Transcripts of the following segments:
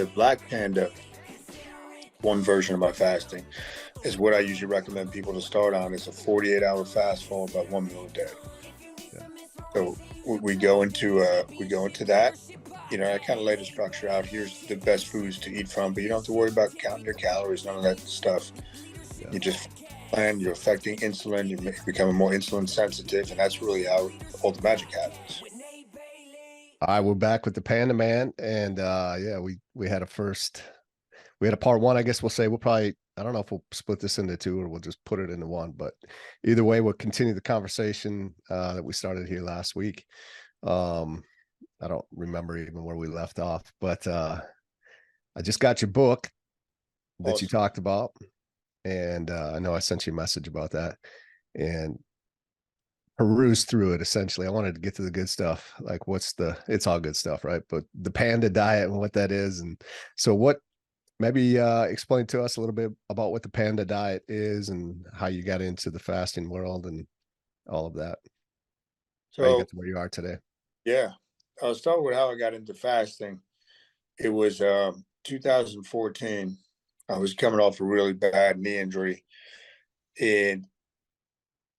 the Black Panda, one version of my fasting, is what I usually recommend people to start on. It's a 48-hour fast followed by 1 meal a day. Yeah. So we go into that. You know, I kind of lay the structure out. Here's the best foods to eat from, but you don't have to worry about counting your calories, none of that stuff. Yeah. You just plan, you're affecting insulin, you're becoming more insulin sensitive, and that's really how all the magic happens. All right, we're back with the Panda Man, and yeah, we had a part one. I guess we'll say I don't know if we'll split this into two or we'll just put it into one, but either way, we'll continue the conversation that we started here last week. I don't remember even where we left off, but I just got your book that Awesome. you talked about, and I know I sent you a message about that and perused through it. Essentially, I wanted to get to the good stuff, like it's all good stuff, right? But the Panda diet and what that is. And so maybe explain to us a little bit about what the Panda diet is and how you got into the fasting world and all of that. How you So got to where you are today. yeah, I'll start with how I got into fasting. It was 2014. I was coming off a really bad knee injury, and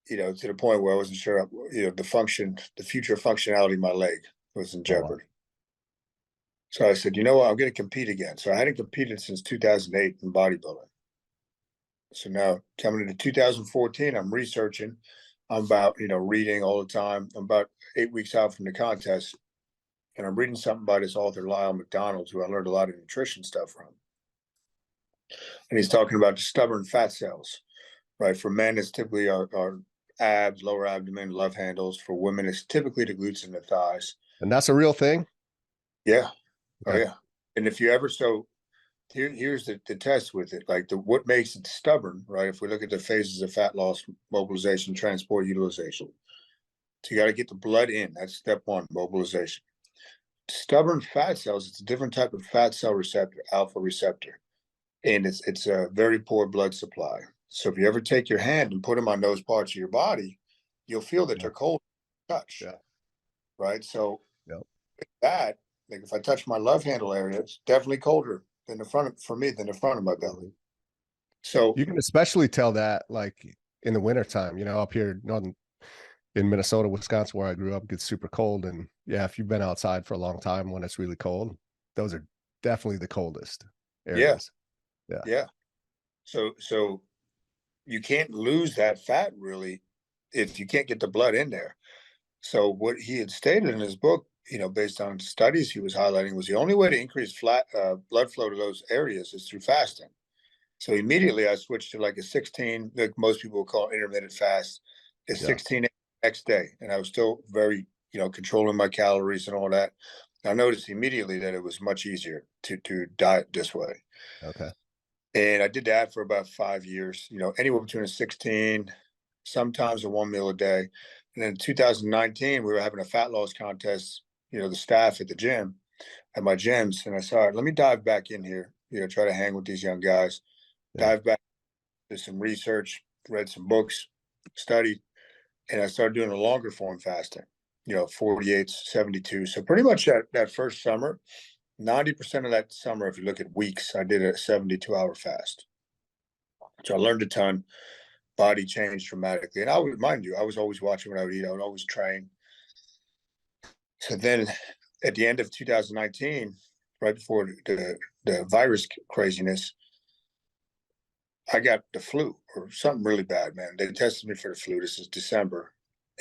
to the point where I wasn't sure, the future functionality of my leg was in Oh, wow. jeopardy. So I said, you know what, I'm going to compete again. So I hadn't competed since 2008 in bodybuilding. So now coming into 2014, I'm researching. I'm about, reading all the time. I'm about 8 weeks out from the contest, and I'm reading something by this author, Lyle McDonald, who I learned a lot of nutrition stuff from. And he's talking about the stubborn fat cells, right? For men, it's typically our abs, lower abdomen, love handles. For women, it's typically the glutes and the thighs. And that's a real thing? Yeah. Okay. Oh, yeah. And if you ever, here's the test with it. Like what makes it stubborn, right? If we look at the phases of fat loss, mobilization, transport, utilization. So you got to get the blood in. That's step one, mobilization. Stubborn fat cells, it's a different type of fat cell receptor, alpha receptor. And it's a very poor blood supply. So if you ever take your hand and put them on those parts of your body, you'll feel that they're cold touch. Yeah. Right. So Yep. that, like if I touch my love handle area, it's definitely colder than the front than the front of my belly. So You can especially tell that like in the wintertime, up here in Minnesota, Wisconsin, where I grew up, it gets super cold. And yeah, if you've been outside for a long time when it's really cold, those are definitely the coldest areas. Yeah. Yeah. So you can't lose that fat really if you can't get the blood in there. So what he had stated in his book, based on studies he was highlighting, was the only way to increase blood flow to those areas is through fasting. So immediately I switched to like a 16, like most people call it intermittent fast, a 16 next day. And I was still very, controlling my calories and all that. I noticed immediately that it was much easier to diet this way. Okay. And I did that for about 5 years, anywhere between a 16, sometimes a 1 meal a day. And then in 2019, we were having a fat loss contest, the staff at the gym, at my gyms. And I said, all right, let me dive back in here, try to hang with these young guys, dive back, did some research, read some books, studied, and I started doing a longer form fasting, 48, 72. So pretty much that first summer, 90% of that summer, if you look at weeks, I did a 72-hour fast. So I learned a ton. Body changed dramatically. And I would mind you, I was always watching what I would eat. I would always train. So then at the end of 2019, right before the virus craziness, I got the flu or something really bad, man. They tested me for the flu. This is December.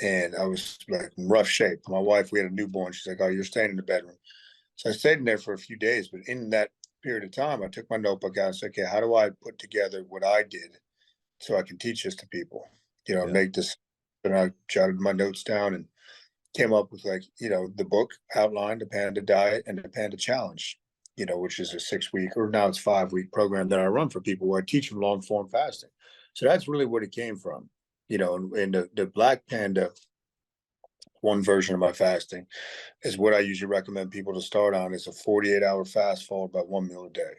And I was like in rough shape. My wife, we had a newborn. She's like, oh, you're staying in the bedroom. So I stayed in there for a few days. But in that period of time, I took my notebook out and said, okay, how do I put together what I did so I can teach this to people, make this. And I jotted my notes down and came up with the book outlined the Panda diet and the Panda challenge, which is a 6-week or now it's 5-week program that I run for people where I teach them long form fasting. So that's really what it came from, and the Black Panda, one version of my fasting, is what I usually recommend people to start on. Is a 48-hour fast followed by 1 meal a day.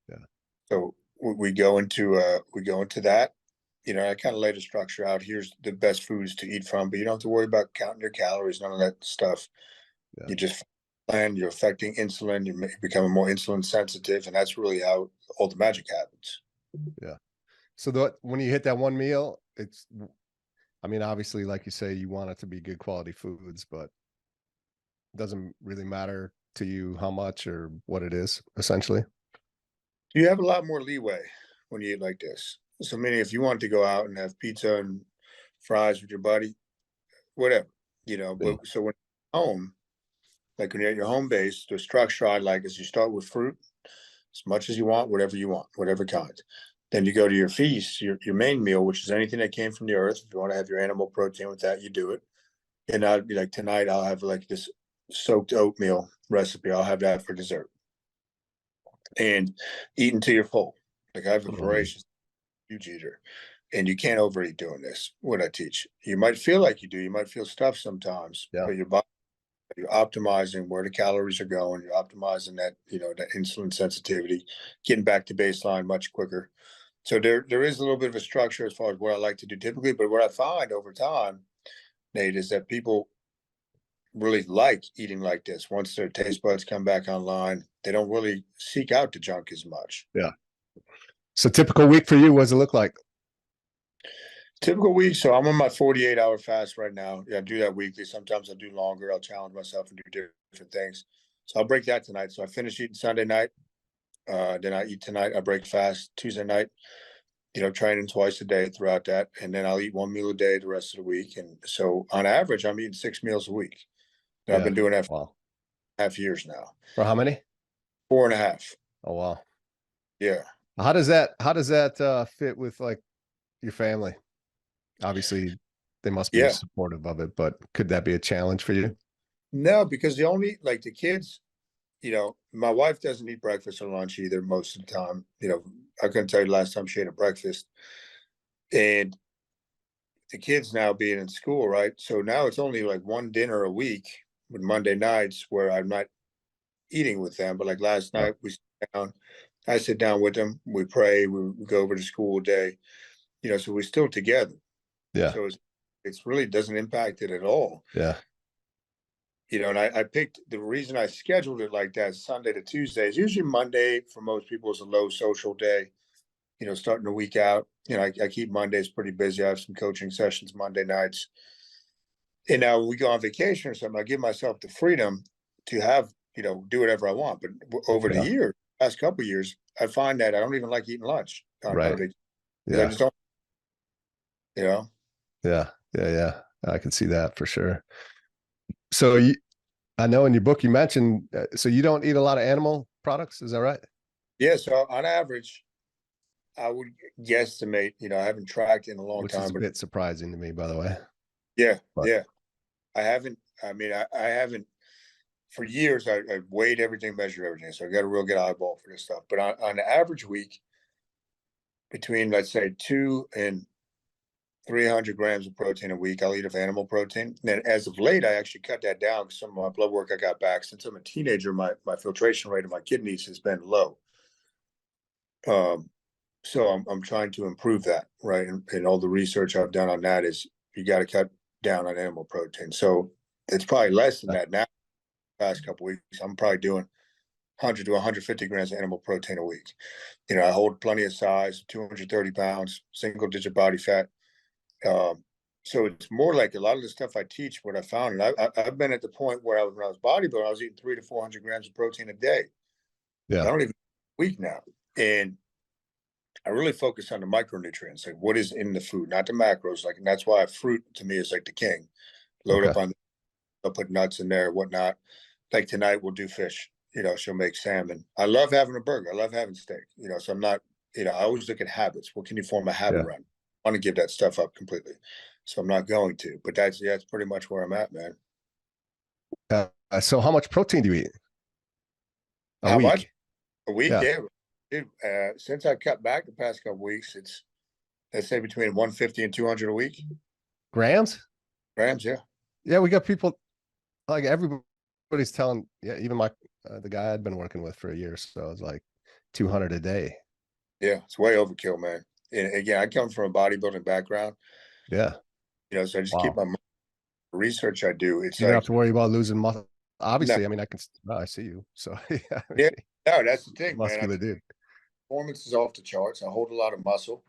Yeah. So we go into that. I kind of lay the structure out. Here's the best foods to eat from, but you don't have to worry about counting your calories, none of that stuff. Yeah. You just and you're affecting insulin, you're becoming more insulin sensitive, and that's really how all the magic happens. Yeah. So when you hit that one meal, I mean, obviously, like you say, you want it to be good quality foods, but it doesn't really matter to you how much or what it is, essentially. You have a lot more leeway when you eat like this. So, meaning if you want to go out and have pizza and fries with your buddy, whatever, Yeah. But so when you're home, like when you're at your home base, the structure I like is you start with fruit as much as you want, whatever kind. Then you go to your feast, your main meal, which is anything that came from the earth. If you want to have your animal protein with that, you do it. And I'd be like, tonight I'll have like this soaked oatmeal recipe. I'll have that for dessert. And eat until you're full. Like I have a voracious huge eater. And you can't overeat doing this, what I teach. You might feel like you do, you might feel stuffed sometimes, Yeah. but your body, you're optimizing where the calories are going, you're optimizing that, that insulin sensitivity, getting back to baseline much quicker. So there is a little bit of a structure as far as what I like to do typically, but what I find over time, Nate, is that people really like eating like this. Once their taste buds come back online, they don't really seek out the junk as much. Yeah. So typical week for you, what does it look like? Typical week. So I'm on my 48-hour fast right now. Yeah, I do that weekly. Sometimes I do longer. I'll challenge myself and do different things. So I'll break that tonight. So I finish eating Sunday night. Then I eat tonight. I break fast Tuesday night, training twice a day throughout that. And then I'll eat one meal a day the rest of the week. And so on average, I'm eating 6 meals a week. And Yeah. I've been doing that for Wow. half years now. For how many? 4.5. Oh, wow. Yeah. How does that fit with like your family? Obviously, they must be Yeah. supportive of it, but could that be a challenge for you? No, because the kids, my wife doesn't eat breakfast or lunch either most of the time. I couldn't tell you the last time she ate a breakfast. And the kids now being in school, right? So now it's only like one dinner a week with Monday nights where I'm not eating with them. But like last Yeah. night, I sit down with them, we pray, we go over to school day, so we're still together. Yeah. So it's really doesn't impact it at all. Yeah. And I picked the reason I scheduled it like that, Sunday to Tuesday. Is usually Monday for most people is a low social day, starting the week out. I keep Mondays pretty busy. I have some coaching sessions Monday nights. And now when we go on vacation or something, I give myself the freedom to have, do whatever I want. But over the Yeah. year, last couple of years, I find that I don't even like eating lunch on Right. vacation. I Yeah. just don't, Yeah. Yeah. Yeah. I can see that for sure. So I know in your book you mentioned, so you don't eat a lot of animal products. Is that right? Yeah. So on average, I would guesstimate, I haven't tracked in a long Which is time, a but bit surprising to me, by the way. yeah, But yeah. I haven't, I haven't for years. I weighed everything, measured everything. So I got a real good eyeball for this stuff. But on the average week, between let's say 2 and 300 grams of protein a week, I'll eat of animal protein. And then as of late, I actually cut that down because some of my blood work I got back. Since I'm a teenager, my filtration rate of my kidneys has been low. So I'm trying to improve that, right? And all the research I've done on that is you got to cut down on animal protein. So it's probably less than that now. Past couple weeks, I'm probably doing 100 to 150 grams of animal protein a week. I hold plenty of size, 230 pounds, single digit body fat. So it's more like a lot of the stuff I teach, what I found, and I've been at the point where when I was bodybuilding, I was eating 300 to 400 grams of protein a day. yeah. I don't even week now. And I really focus on the micronutrients, like what is in the food, not the macros. Like, and that's why fruit to me is like the king. Load Okay. up on, I'll put nuts in there, whatnot. Like tonight we'll do fish. She'll make salmon. I love having a burger. I love having steak. So I'm not. I always look at habits. What can you form a habit Yeah. around? I want to give that stuff up completely, so I'm not going to. But that's pretty much where I'm at, man. So how much protein do you eat a How much week? a week? Yeah. Yeah, dude. Since I cut back the past couple weeks, it's let's say between 150 and 200 a week. Grams? Grams, yeah. Yeah, we got people like everybody's telling. Yeah, even my the guy I'd been working with for a year, so it's like 200 a day. Yeah, it's way overkill, man. And again, I come from a bodybuilding background, Yeah. so I just keep Wow. my research I do. It's You don't have like, to worry about losing muscle obviously, I mean, I see you. So yeah, I Yeah, mean, no, that's the thing, man. I muscular mean, dude. performance is off the charts. I hold a lot of muscle.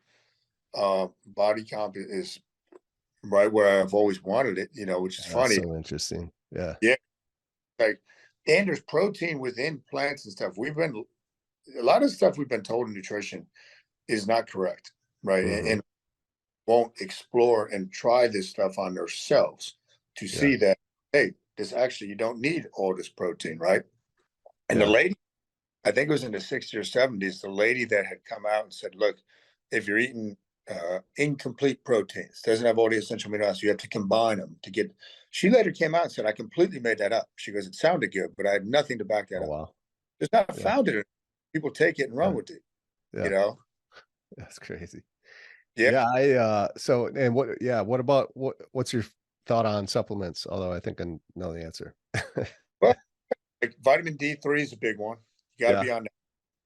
Body comp is right where I've always wanted it, which is That's funny. so interesting. Yeah. Yeah, like, and there's protein within plants and stuff. A lot of stuff we've been told in nutrition is not correct, right? And won't explore and try this stuff on themselves to Yeah. see that, hey, this actually, you don't need all this protein, right? And the Yeah. lady, I think it was in the 60s or 70s, the lady that had come out and said, look, if you're eating incomplete proteins, doesn't have all the essential amino acids, you have to combine them to get. She later came out and said, I completely made that up. She goes, it sounded good, but I had nothing to back that Oh up. wow. It's not Yeah. founded in it. People take it and run Yeah. with it, Yeah. That's crazy. Yeah. Yeah. So, and what about, what's your thought on supplements? Although I think I know the answer. Well, like vitamin D3 is a big one. You got to Yeah. be on that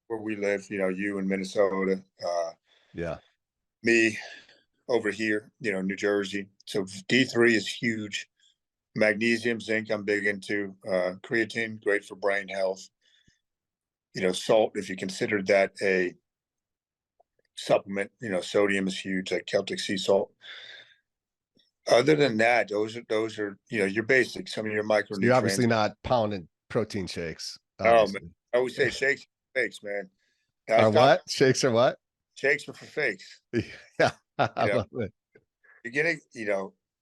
where we live, you in Minnesota, Yeah. me over here, New Jersey. So D3 is huge. Magnesium, zinc, I'm big into. Creatine, great for brain health. Salt, if you consider that a supplement, sodium is huge, like Celtic sea salt. Other than that, those are your basics, some of your So you're micronutrients. obviously not pounding protein shakes, Oh man, obviously. I always say shakes are fakes, man. I Or stopped. what? Shakes or what? Shakes are for fakes. Yeah. You I know, love it. you're getting,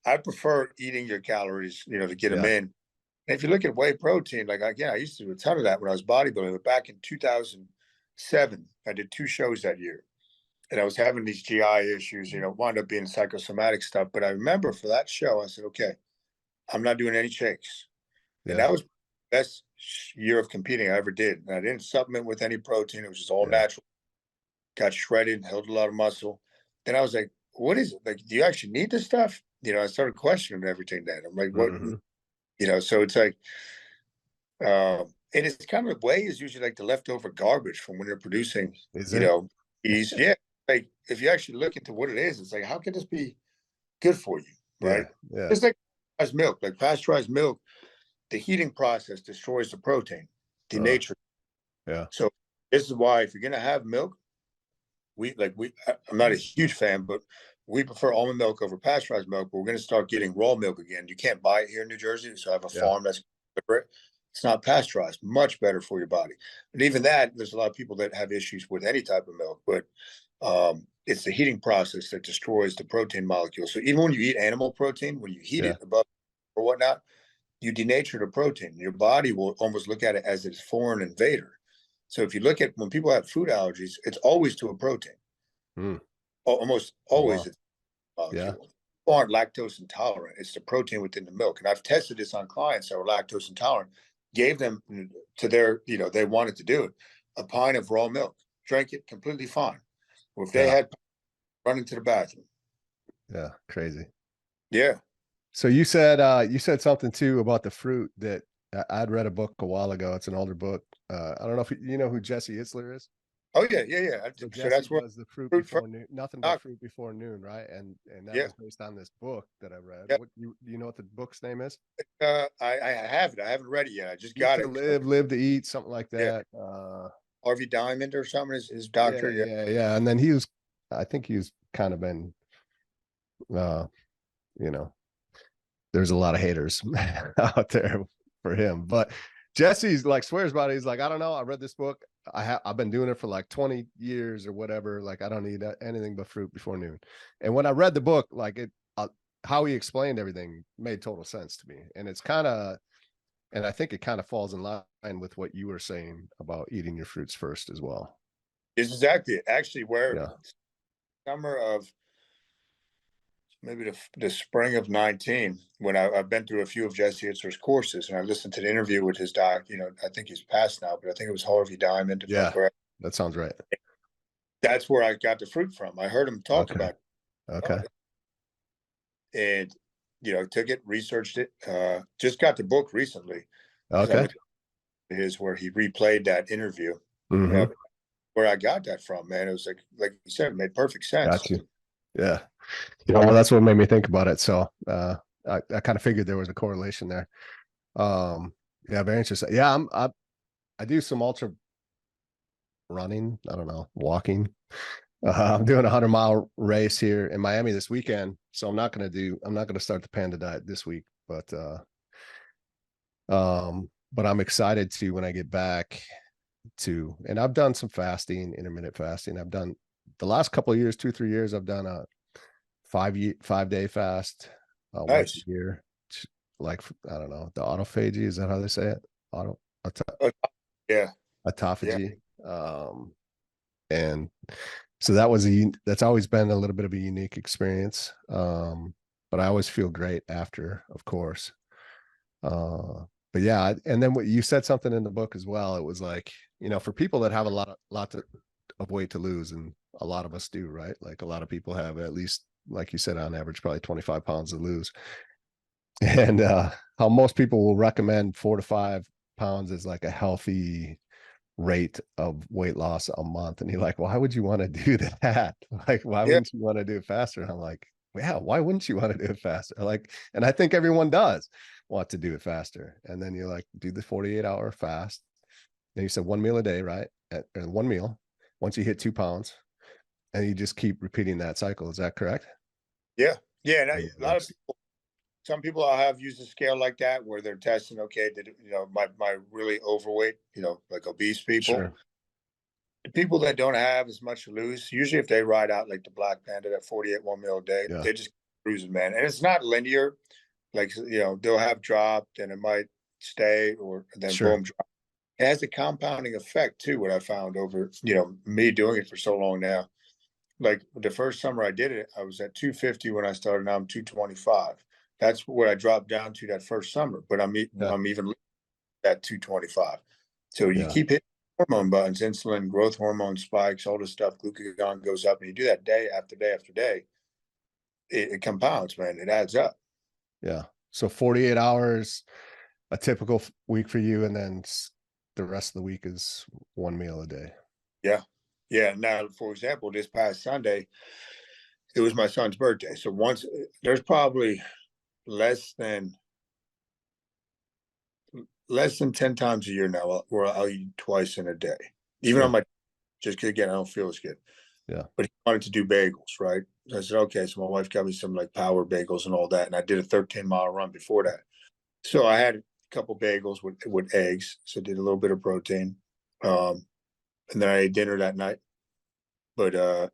I prefer eating your calories, to get them Yeah. in. And if you look at whey protein, like again, I used to do a ton of that when I was bodybuilding. But back in 2007, I did 2 shows that year, and I was having these GI issues. Wound up being psychosomatic stuff. But I remember for that show, I said, okay, I'm not doing any shakes, and Yeah. that was the best year of competing I ever did. And I didn't supplement with any protein; it was just all Yeah. natural. Got shredded, held a lot of muscle. Then I was like, what is it? Like, do you actually need this stuff? I started questioning everything then. I'm like, what? Hmm. So it's like, and it's kind of, whey is usually like the leftover garbage from when they're producing, Is you it? know, these. Yeah. Like, if you actually look into what it is, it's like, how can this be good for you? Yeah. Right. Yeah. It's like pasteurized milk, the heating process destroys the protein, denatures. Yeah. So this is why if you're going to have milk, I'm not a huge fan, but we prefer almond milk over pasteurized milk. But we're going to start getting raw milk again. You can't buy it here in New Jersey, so I have a Yeah. farm that's it's not pasteurized, much better for your body. And even that, there's a lot of people that have issues with any type of milk, but it's the heating process that destroys the protein molecule. So even when you eat animal protein, when you heat Yeah. it above or whatnot, you denature the protein. Your body will almost look at it as a foreign invader. So if you look at when people have food allergies, it's always to a protein. Mm. Almost Oh, always wow. it's a Yeah. molecule. People aren't lactose intolerant. It's the protein within the milk. And I've tested this on clients that were lactose intolerant, gave them to their, they wanted to do it, a pint of raw milk, drank it completely fine. Well, if they Yeah. had run into the bathroom. Yeah. Crazy. Yeah. So you said something too about the fruit that I'd read a book a while ago. It's an older book. I don't know if you know who Jesse Itzler is. Oh yeah, yeah, yeah. So So Jesse that's where does the fruit fruit before first. noon, nothing but fruit before noon, right? And that Yeah. was based on this book that I read. Yeah. What you know what the book's name is? I have it. I haven't read it yet. I just Eat got to it. live, live to eat, something like Yeah. that. Harvey Diamond or something is his Yeah, doctor. Yeah. yeah, yeah. And then I think he was kind of been, uh, you know, there's a lot of haters out there for him. But Jesse's like swears about it. He's like, I don't know. I read this book. I've been doing it for like 20 years or whatever. Like I don't need anything but fruit before noon. And when I read the book, like how he explained everything made total sense to me. And and I think it kind of falls in line with what you were saying about eating your fruits first as well. It's exactly it. Actually, where Yeah. summer of maybe the spring of 19, when I've been through a few of Jesse Itzler's courses, and I listened to the interview with his doc. I think he's passed now, but I think it was Harvey Diamond, if I'm Yeah. correct. That sounds right. That's where I got the fruit from. I heard him talk Okay. about Okay. it, and took it, researched it. Just got the book recently because I Okay. went to his where he replayed that interview. Mm-hmm. Where I got that from, man, it was like you said, it made perfect sense. Got you. Yeah. Well, that's what made me think about it. So I kind of figured there was a correlation there. Yeah, very interesting. Yeah, I do some ultra running. I don't know, walking. I'm doing a 100-mile race here in Miami this weekend, so I'm not gonna start the Panda diet this week, but I'm excited to when I get back to, and I've done some fasting, intermittent fasting. I've done the last couple of years, 2, 3 years, I've done a 5-day fast once Nice. a year. Like, I don't know, the autophagy, is that how they say it? Auto Oh, yeah. Yeah. autophagy. And so that's always been a little bit of a unique experience. But I always feel great after, of course. But yeah, and then what you said something in the book as well. It was like, for people that have a lot of weight to lose, and a lot of us do, right? Like a lot of people have at least, like you said, on average, probably 25 pounds to lose. And how most people will recommend 4 to 5 pounds is like a healthy rate of weight loss a month. And you're like, why would you want to do that? Like, why Yeah. wouldn't you want to do it faster? And I'm like, yeah, why wouldn't you want to do it faster? Like, and I think everyone does want to do it faster. And then you're like, do the 48-hour fast. And you said 1 meal a day, right? And 1 meal, once you hit 2 pounds, and you just keep repeating that cycle. Is that correct? Yeah. Yeah. And And it a lot of works. people, some people I have used a scale like that where they're testing, okay, did my really overweight, like obese people, Sure. the people that don't have as much to lose, usually if they ride out like the Black Panda, that 48 1 meal a day, Yeah. they just cruising, man. And it's not linear. Like, they'll have dropped and it might stay or then Sure. boom, drop. It has a compounding effect too, what I found over, me doing it for so long now. Like the first summer I did it, I was at 250 when I started. Now I'm 225. That's what I dropped down to that first summer, but Yeah. I'm even at 225. So you Yeah. keep hitting hormone buttons, insulin, growth hormone spikes, all this stuff, glucagon goes up, and you do that day after day after day, it compounds, man. It adds up. Yeah. So 48 hours, a typical week for you, and then the rest of the week is 1 meal a day. Yeah. Yeah. Now, for example, this past Sunday, it was my son's birthday. So there's probably less than less than 10 times a year now where I'll eat twice in a day. Even on Sure. my just 'cause, again, I don't feel as good. Yeah. But he wanted to do bagels, right? So I said, okay. So my wife got me some like power bagels and all that. And I did a 13-mile run before that. So I had a couple bagels with eggs. So I did a little bit of protein. Um, and then I ate dinner that night. But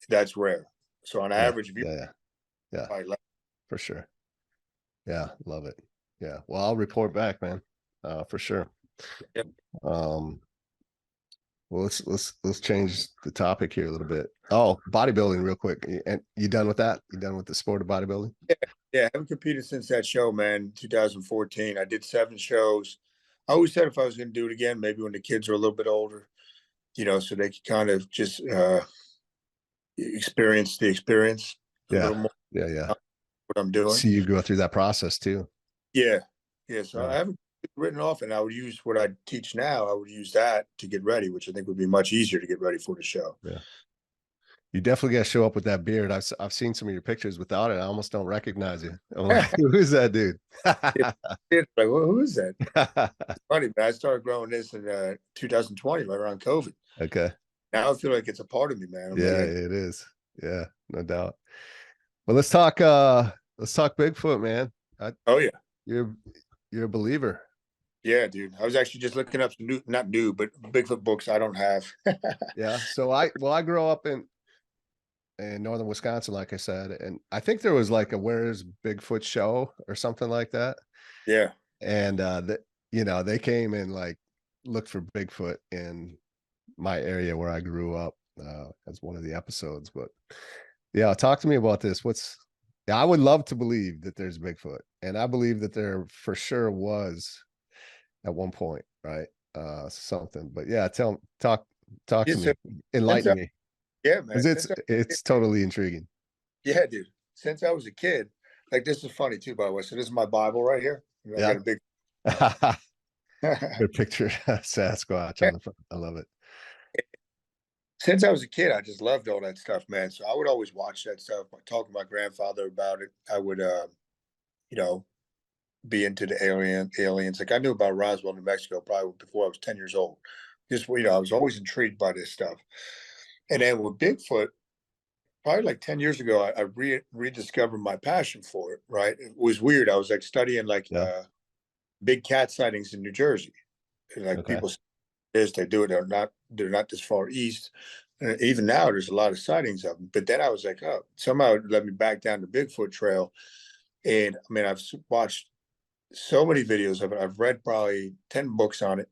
that's rare. So on Yeah. average, if you Yeah. Yeah. Yeah. probably like, For sure. Yeah. Love it. Yeah. Well, I'll report back, man. For sure. yeah, Um, well, let's change the topic here a little bit. Oh, bodybuilding real quick. And you done with that? You done with the sport of bodybuilding? yeah, I haven't competed since that show, man, 2014. I did 7 shows. I always said if I was going to do it again, maybe when the kids are a little bit older, so they could kind of just experience the experience a Yeah. little more. Yeah. Yeah. What I'm doing. See you go through that process too. Yeah, yeah. So I Yeah. haven't written off, and I would use what I teach now. I would use that to get ready, which I think would be much easier to get ready for the show. Yeah. You definitely got to show up with that beard. I've seen some of your pictures without it. I almost don't recognize you. I'm like, who's that dude? It's like, well, who is that? It's funny, but I started growing this in 2020, right around COVID. Okay. Now I feel like it's a part of me, man. I'm Yeah, like, it is. Yeah, no doubt. Well, let's talk Bigfoot, man. oh yeah, You're you're a believer. yeah, dude. I was actually just looking up some not new, but Bigfoot books I don't have. Yeah. So I grew up in northern Wisconsin, like I said, and I think there was like a Where's Bigfoot show or something like that. Yeah, And they came and like looked for Bigfoot in my area where I grew up, as one of the episodes. But yeah, talk to me about this. Yeah, I would love to believe that there's Bigfoot, and I believe that there for sure was at one point, right? Something. But yeah, talk yeah. to So me, since enlighten me, yeah, because man, it's totally intriguing. yeah, dude. Since I was a kid, like this is funny too, by the way. So this is my Bible right here. I Yeah. got a big. Good picture. Sasquatch on the front. I love it. Since I was a kid, I just loved all that stuff, man. So I would always watch that stuff. I talk to my grandfather about it. I would, you know, be into the aliens. Like I knew about Roswell, New Mexico, probably before I was 10 years old. Just, you know, I was always intrigued by this stuff. And then with Bigfoot, probably like 10 years ago, I rediscovered my passion for it, right? It was weird. I was like studying like Yeah. big cat sightings in New Jersey. And, like Okay. people say this, they do it, they're not this far east. Even now, there's a lot of sightings of them. But then I was like, oh, somehow it led me back down the Bigfoot trail. And I mean, I've watched so many videos of it. I've read probably 10 books on it.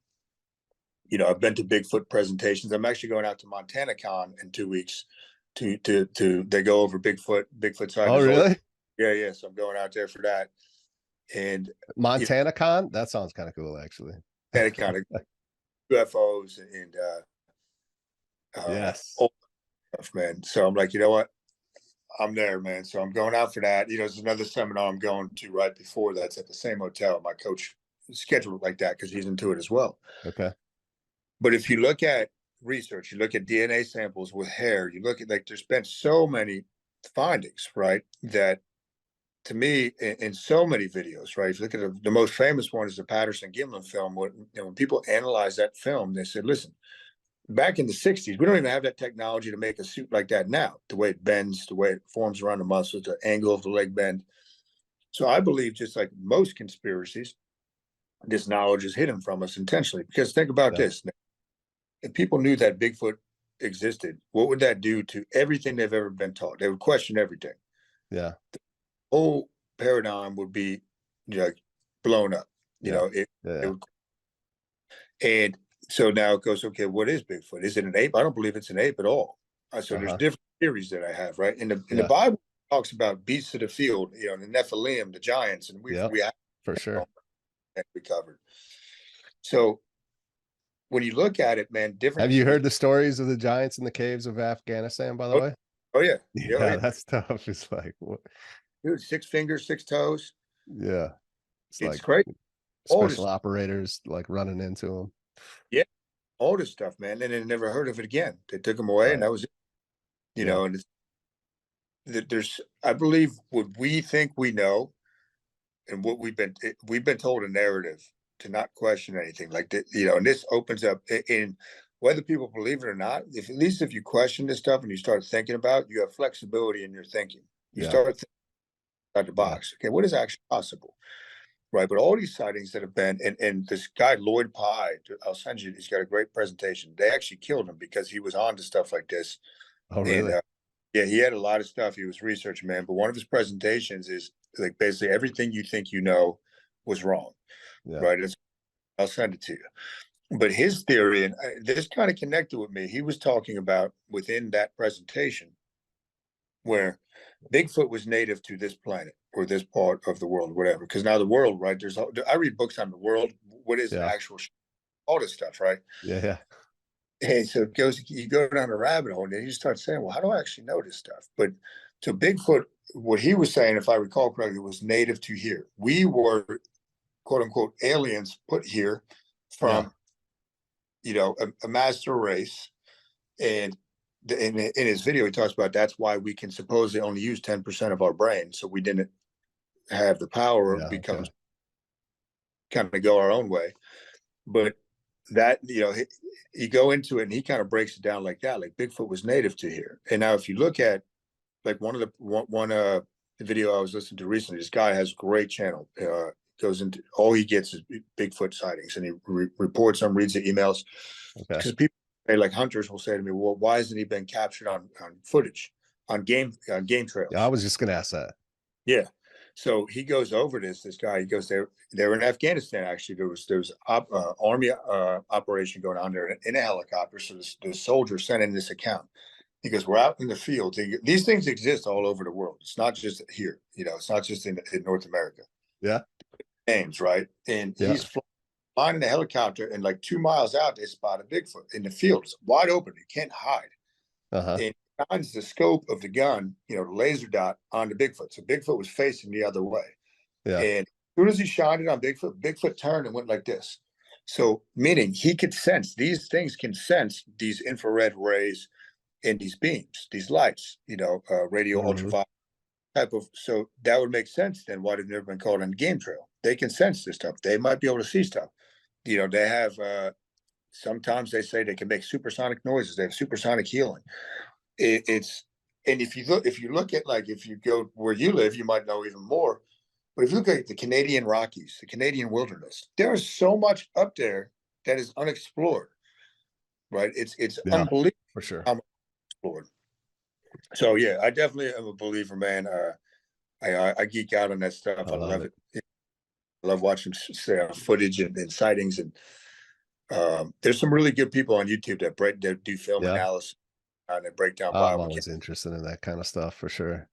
You know, I've been to Bigfoot presentations. I'm actually going out to Montana Con in 2 weeks to they go over Bigfoot Oh, sightings. really? Yeah. So I'm going out there for that. And Montana Con? That sounds kind of cool, actually. Montana Con of UFOs and Yes. all stuff, man. So I'm like, you know what? I'm there, man. So I'm going out for that. You know, there's another seminar I'm going to right before that's at the same hotel. My coach scheduled it like that because he's into it as well. Okay. But if you look at research, you look at DNA samples with hair, you look at like there's been so many findings, right? That to me, in so many videos, right? If you look at the most famous one is the Patterson Gimlin film. When people analyze that film, they said, listen, back in the 60s, we don't even have that technology to make a suit like that now, the way it bends, the way it forms around the muscles, the angle of the leg bend. So I believe, just like most conspiracies, this knowledge is hidden from us intentionally. Because think about this. If people knew that Bigfoot existed, what would that do to everything they've ever been taught? They would question everything. Yeah. The whole paradigm would be, you know, blown up. You know, it would, and so now it goes, okay, what is Bigfoot? Is it an ape? I don't believe it's an ape at all. So there's different theories that I have, right? In the Bible, it talks about beasts of the field, you know, the Nephilim, the giants, and we have for sure that we covered. So when you look at it, man, different. Have you heard the stories of the giants in the caves of Afghanistan, by the way? Oh yeah. Yeah, that's tough. It's like, what? Dude, 6 fingers, 6 toes. Yeah. It's like great. Special operators like running into them. Yeah. All this stuff, man. And they never heard of it again. They took them away, and that was it. You know, and there's, I believe, what we think we know, and what we've been told a narrative to not question anything like that. You know, and this opens up in whether people believe it or not. If at least if you question this stuff and you start thinking about it, you have flexibility in your thinking. You start thinking outside the box. Okay, what is actually possible? Right, but all these sightings that have been, and this guy Lloyd Pye, I'll send you. He's got a great presentation. They actually killed him because he was on to stuff like this. Oh, really? And, yeah, he had a lot of stuff he was researching, man. But one of his presentations is like basically everything you think you know was wrong. Right? I'll send it to you. But his theory, and this kind of connected with me. He was talking about within that presentation where Bigfoot was native to this planet or this part of the world, whatever. Because now the world, right? I read books on the world. What is the actual, all this stuff, right? Yeah. And so you go down a rabbit hole, and then you start saying, well, how do I actually know this stuff? But so Bigfoot, what he was saying, if I recall correctly, was native to here. We were, quote unquote, aliens put here from, you know, a master race. And in his video, he talks about that's why we can supposedly only use 10% of our brain. So we didn't have the power becomes kind of go our own way. But that, you know, you go into it and he kind of breaks it down like that, like Bigfoot was native to here. And now if you look at like one video I was listening to recently, this guy has a great channel, goes into, all he gets is Bigfoot sightings, and he reports them, reads the emails. Because people say, like hunters will say to me, well, why hasn't he been captured on footage, on game trails? Yeah, I was just gonna ask that. Yeah. So he goes over this guy, he goes, they were in Afghanistan. Actually, there was army operation going on there in a helicopter. So the soldier sent in this account. He goes, we're out in the field. These things exist all over the world. It's not just here, you know, it's not just in North America. Yeah. Names, right? And he's flying in a helicopter, and like 2 miles out, they spot a Bigfoot in the field. It's wide open. You can't hide. And he shines the scope of the gun, you know, the laser dot on the Bigfoot. So Bigfoot was facing the other way. And as soon as he shined it on Bigfoot, Bigfoot turned and went like this. So meaning he could sense, these things can sense these infrared rays and these beams, these lights, you know, radio ultraviolet type of. So that would make sense then why they've never been caught on game trail. they can sense this stuff. They might be able to see stuff. You know, they have sometimes they say they can make supersonic noises. They have supersonic healing. It's and if you look at, like, if you go where you live, you might know even more. But if you look at the Canadian Rockies, the Canadian wilderness, there is so much up there that is unexplored. Right? It's Yeah, unbelievable for sure. how much explored. So yeah, I definitely am a believer, man. I geek out on that stuff. I I love love it. it. I love watching footage and sightings, and there's some really good people on YouTube that do film Yeah, analysis and they break down I'm biomechanics. always interested in that kind of stuff for sure.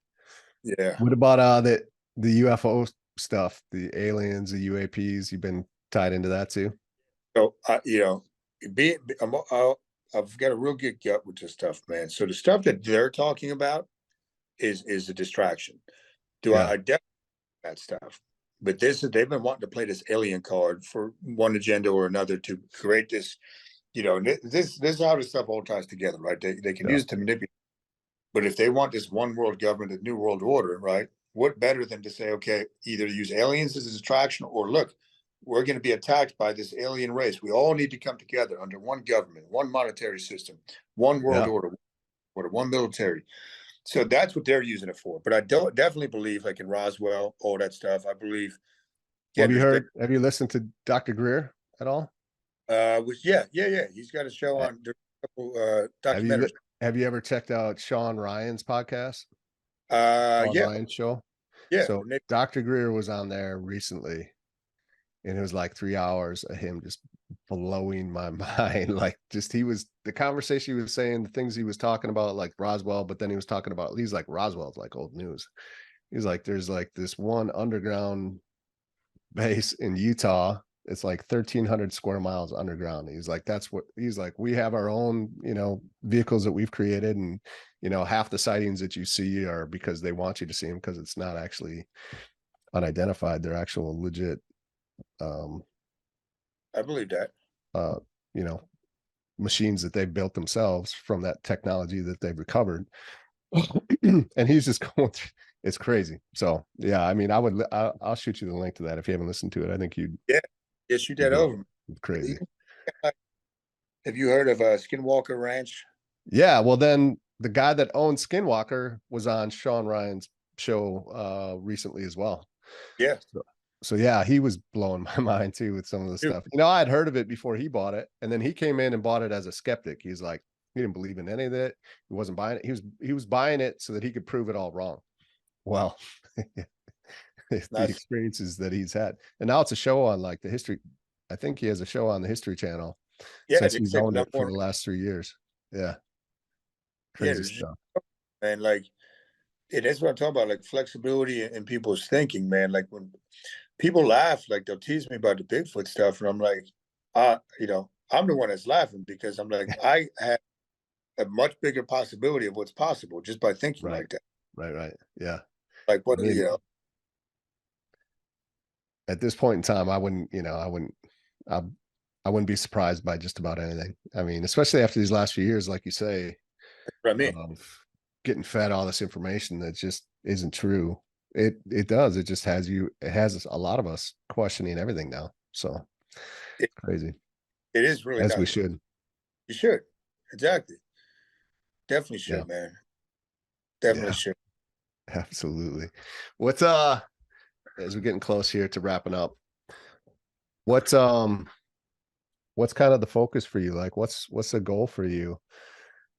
Yeah. What about the UFO stuff, the aliens, the UAPs? You've been tied into that too? So you know, I've got a real good gut with this stuff, man. So the stuff that they're talking about is a distraction. Do Yeah. I definitely that stuff? But they've been wanting to play this alien card for one agenda or another to create this. You know, this is how this stuff all ties together, right? They can Yeah. use it to manipulate. But if they want this one world government, a new world order, right? What better than to say, okay, either use aliens as a distraction, or look, we're going to be attacked by this alien race. We all need to come together under one government, one monetary system, one world Yeah. order, one military. So that's what they're using it for. But I don't definitely believe, like in Roswell, all that stuff. I believe, Well, yeah, have you there's been, heard, have you listened to Dr. Greer at all? yeah. He's got a show Uh, on, there's a couple Have you documentaries. have you ever checked out Sean Ryan's podcast? Sean Yeah, Ryan's show? yeah. So Dr. Greer was on there recently, and it was like 3 hours of him just blowing my mind. Like, just the conversation he was saying, the things he was talking about, like Roswell, but then he was talking about, he's like, Roswell's like old news. He's like, there's like this one underground base in Utah. It's like 1,300 square miles underground. He's like, he's like, we have our own, vehicles that we've created. And, half the sightings that you see are because they want you to see them, because it's not actually unidentified. They're actual legit, um, I believe that. uh, you know, machines that they've built themselves from that technology that they've recovered. And he's just going through, it's crazy. So yeah, I mean, I'll shoot you the link to that if you haven't listened to it. I think Yeah, yeah, shoot you'd that go, over. it's crazy. Have you heard of Skinwalker Ranch? Yeah, well, then the guy that owns Skinwalker was on Sean Ryan's show recently as well. Yeah, So yeah, he was blowing my mind too with some of the dude, stuff. I had heard of it before he bought it, and then he came in and bought it as a skeptic. He's like, he didn't believe in any of it. He wasn't buying it. He was buying it so that he could prove it all wrong. Well, the nice. experiences that he's had, and now it's a show on like the history. I think he has a show on the History Channel Yeah, since they he's said the owned number it for one. the last 3 years. Yeah, Yeah, crazy stuff. man, like, yeah, that's what I'm talking about, like flexibility in people's thinking, man. Like when people laugh, like they'll tease me about the Bigfoot stuff, and I'm like, I'm the one that's laughing because I'm like, I have a much bigger possibility of what's possible just by thinking Right, like that. right. Yeah, Like I what mean, at this point in time, I, I wouldn't be surprised by just about anything. I mean, especially after these last few years, like you say, I mean. of getting fed all this information that just isn't true. It does. It just it has a lot of us questioning everything now. So It, crazy. it is really As we nuts. should. You should. Exactly. Definitely Yeah. should, man. Yeah. Definitely should. Absolutely. What's as we're getting close here to wrapping up, what's what's kind of the focus for you? Like what's the goal for you?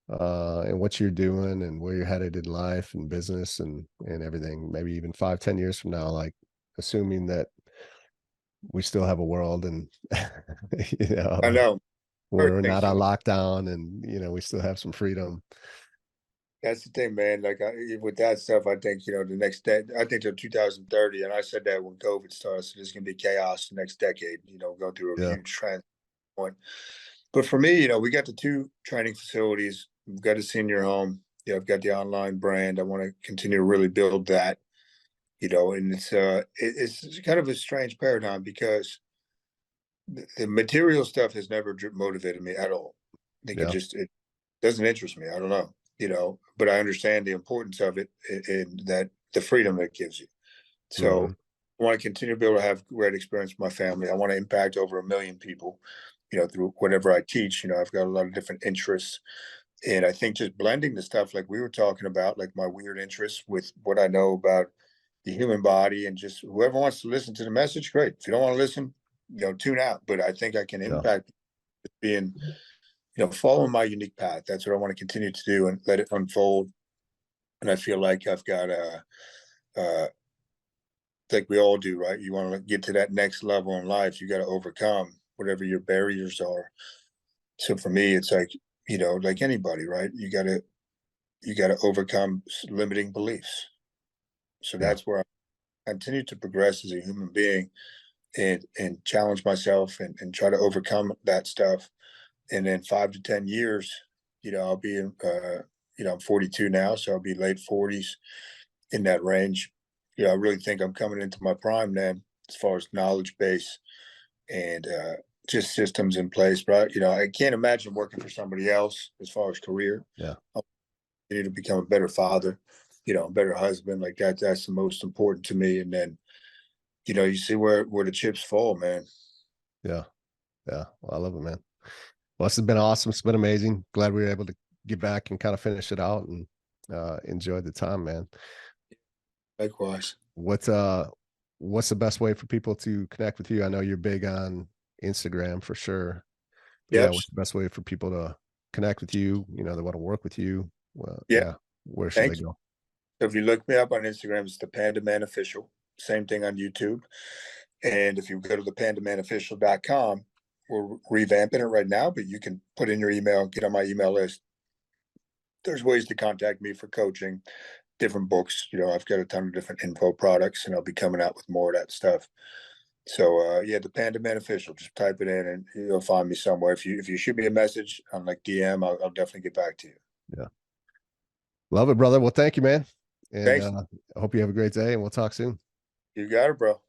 And what you're doing and where you're headed in life and business and everything, maybe even 5-10 years from now, like assuming that we still have a world and I know. we're Thanks not so on much. lockdown and we still have some freedom. That's the thing, man. Like with that stuff, I think the next day, I think till 2030, and I said that when COVID started. So there's going to be chaos the next decade. Going through a Yeah. huge trend point. But for me, we got the 2 training facilities. We've got a senior home. I've got the online brand. I want to continue to really build that. And it's kind of a strange paradigm because the material stuff has never motivated me at all. I think Yeah. it doesn't interest me. I don't know, but I understand the importance of it and that the freedom that gives you. So Mhm. I want to continue to be able to have great experience with my family. I want to impact over 1 million people, through whatever I teach. I've got a lot of different interests. And I think just blending the stuff like we were talking about, like my weird interests with what I know about the human body, and just whoever wants to listen to the message, great. If you don't want to listen, tune out. But I think I can Yeah. impact being, following my unique path. That's what I want to continue to do and let it unfold. And I feel like I've got like we all do, right? You want to get to that next level in life, you got to overcome whatever your barriers are. So for me, it's like, like anybody, right? You got to overcome limiting beliefs. So Yeah. that's where I continue to progress as a human being, and challenge myself, and try to overcome that stuff. And then 5 to 10 years, I'll be in, I'm 42 now, so I'll be late 40s, in that range. I really think I'm coming into my prime then, as far as knowledge base, and just systems in place. But I can't imagine working for somebody else as far as career. Yeah. I need to become a better father, a better husband. Like that. That's the most important to me. And then, you see where the chips fall, man. Yeah. Yeah. Well, I love it, man. Well, this has been awesome. It's been amazing. Glad we were able to get back and kind of finish it out, and enjoy the time, man. Likewise. What's the best way for people to connect with you? I know you're big on Instagram for sure. But yeah, Yep. what's the best way for people to connect with you? They want to work with you. Well, Yeah. yeah. Where should they Thank you. go? So if you look me up on Instagram, it's the Panda Man Official. Same thing on YouTube. And if you go to thepandamanofficial.com, we're revamping it right now, but you can put in your email, get on my email list. There's ways to contact me for coaching, different books. I've got a ton of different info products, and I'll be coming out with more of that stuff. So yeah, the Panda Man Official, just type it in and you'll find me somewhere. If you shoot me a message on like DM, I'll definitely get back to you. Yeah. Love it, brother. Well, thank you, man. And Thanks. I hope you have a great day, and we'll talk soon. You got it, bro.